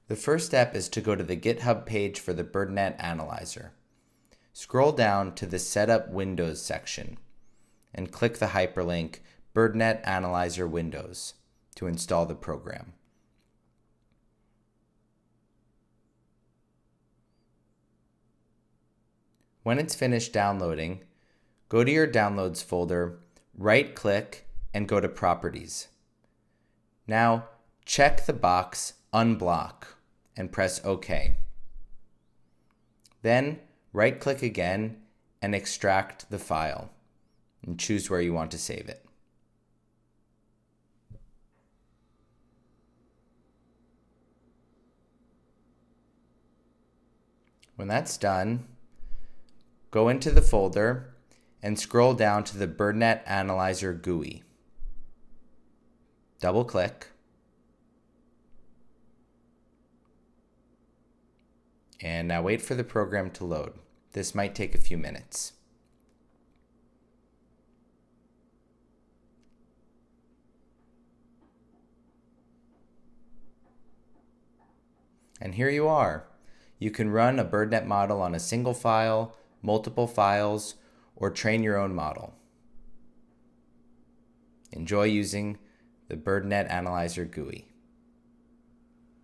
The first step is to go to the GitHub page for the BirdNET Analyzer. Scroll down to the Setup Windows section and click the hyperlink BirdNET Analyzer Windows to install the program. When it's finished downloading, go to your Downloads folder, right-click, and go to Properties. Now, check the box Unblock and press OK. Then, right-click again and extract the file, and choose where you want to save it. When that's done, go into the folder and scroll down to the BirdNET Analyzer GUI. Double-click, and now wait for the program to load. This might take a few minutes. And here you are. You can run a BirdNET model on a single file, multiple files, or train your own model. Enjoy using the BirdNET Analyzer GUI.